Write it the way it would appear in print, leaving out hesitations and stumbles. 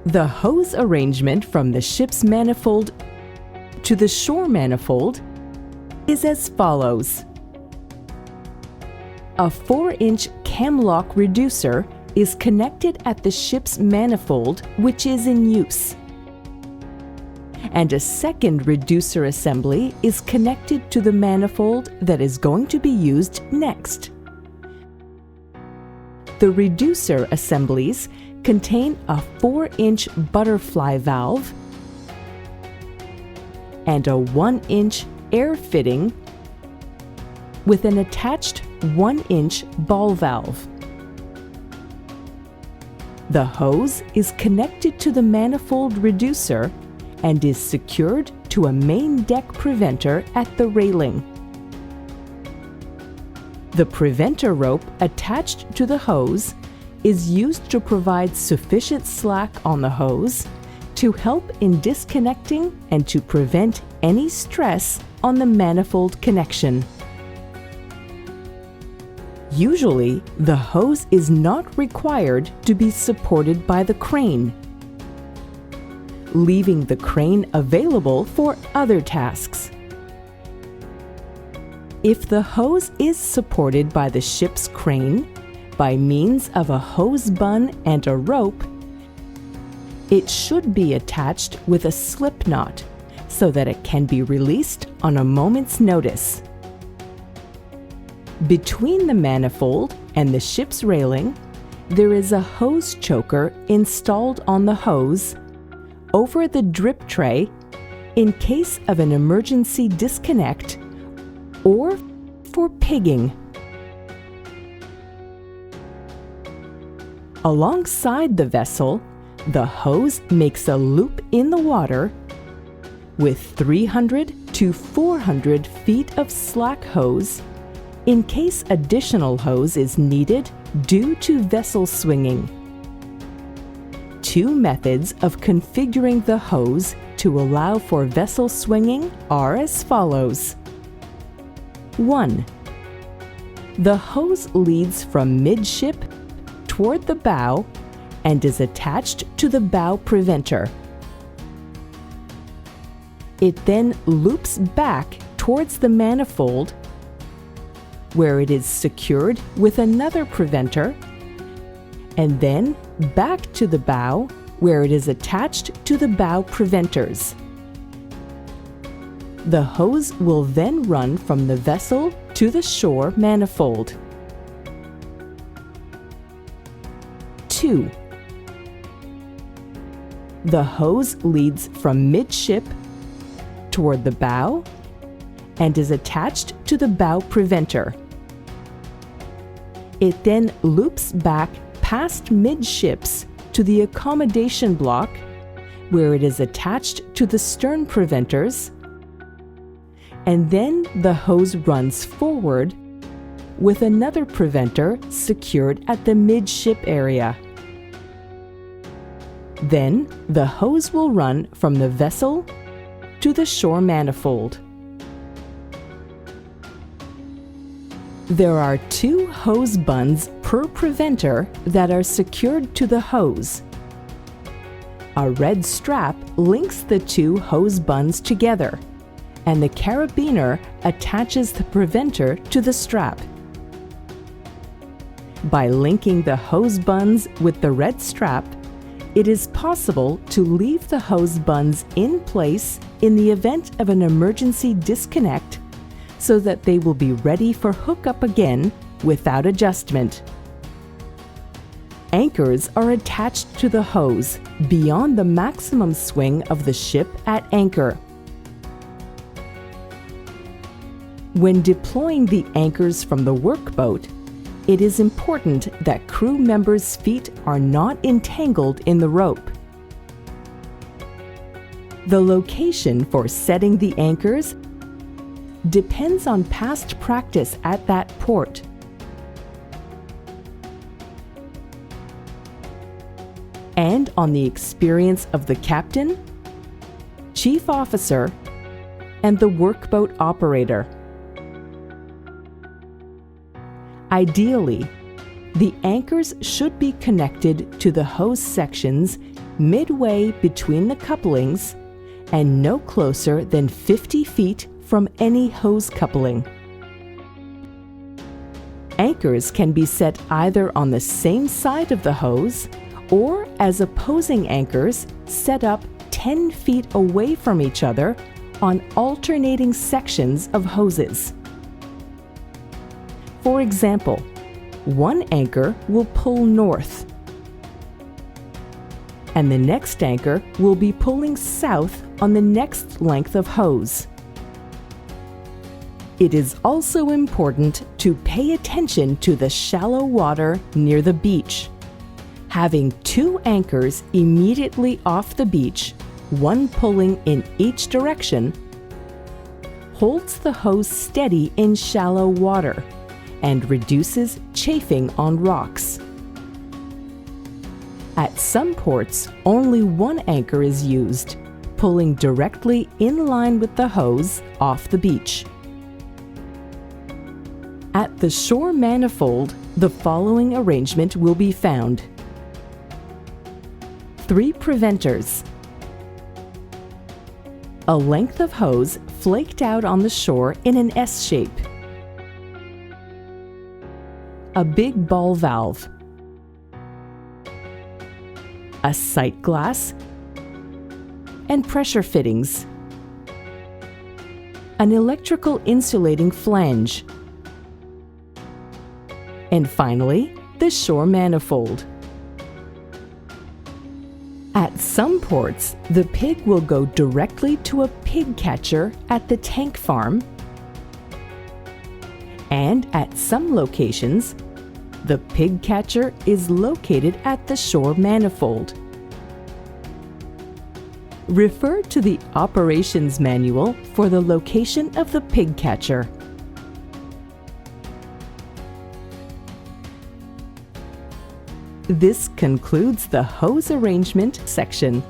The hose arrangement from the ship's manifold to the shore manifold is as follows. A 4-inch camlock reducer is connected at the ship's manifold, which is in use, and a second reducer assembly is connected to the manifold that is going to be used next. The reducer assemblies contain a 4-inch butterfly valve and a 1-inch air fitting with an attached 1-inch ball valve. The hose is connected to the manifold reducer and is secured to a main deck preventer at the railing. The preventer rope attached to the hose is used to provide sufficient slack on the hose to help in disconnecting and to prevent any stress on the manifold connection. Usually, the hose is not required to be supported by the crane, leaving the crane available for other tasks. If the hose is supported by the ship's crane by means of a hose bun and a rope, it should be attached with a slip knot so that it can be released on a moment's notice. Between the manifold and the ship's railing, there is a hose choker installed on the hose over the drip tray in case of an emergency disconnect or for pigging. Alongside the vessel, the hose makes a loop in the water with 300 to 400 feet of slack hose in case additional hose is needed due to vessel swinging. Two methods of configuring the hose to allow for vessel swinging are as follows. 1. The hose leads from midship toward the bow and is attached to the bow preventer. It then loops back towards the manifold, where it is secured with another preventer, and then back to the bow, where it is attached to the bow preventers. The hose will then run from the vessel to the shore manifold. 2. The hose leads from midship toward the bow and is attached to the bow preventer. It then loops back past midships to the accommodation block, where it is attached to the stern preventers, and then the hose runs forward with another preventer secured at the midship area. Then the hose will run from the vessel to the shore manifold. There are 2 hose buns per preventer that are secured to the hose. A red strap links the 2 hose buns together, and the carabiner attaches the preventer to the strap. By linking the hose buns with the red strap, it is possible to leave the hose buns in place in the event of an emergency disconnect so that they will be ready for hookup again without adjustment. Anchors are attached to the hose beyond the maximum swing of the ship at anchor. When deploying the anchors from the workboat, it is important that crew members' feet are not entangled in the rope. The location for setting the anchors depends on past practice at that port. And on the experience of the captain, chief officer, and the workboat operator. Ideally, The anchors should be connected to the hose sections midway between the couplings and no closer than 50 feet from any hose coupling. Anchors can be set either on the same side of the hose or as opposing anchors set up 10 feet away from each other on alternating sections of hoses. For example, one anchor will pull north, and the next anchor will be pulling south on the next length of hose. It is also important to pay attention to the shallow water near the beach. Having two anchors immediately off the beach, one pulling in each direction, holds the hose steady in shallow water and reduces chafing on rocks. At some ports, only one anchor is used, pulling directly in line with the hose off the beach. At the shore manifold, the following arrangement will be found: 3 preventers, a length of hose flaked out on the shore in an S shape, a big ball valve, a sight glass, and pressure fittings, an electrical insulating flange, and finally, the shore manifold. At some ports, the pig will go directly to a pig catcher at the tank farm, and at some locations, the pig catcher is located at the shore manifold. Refer to the operations manual for the location of the pig catcher. This concludes the hose arrangement section.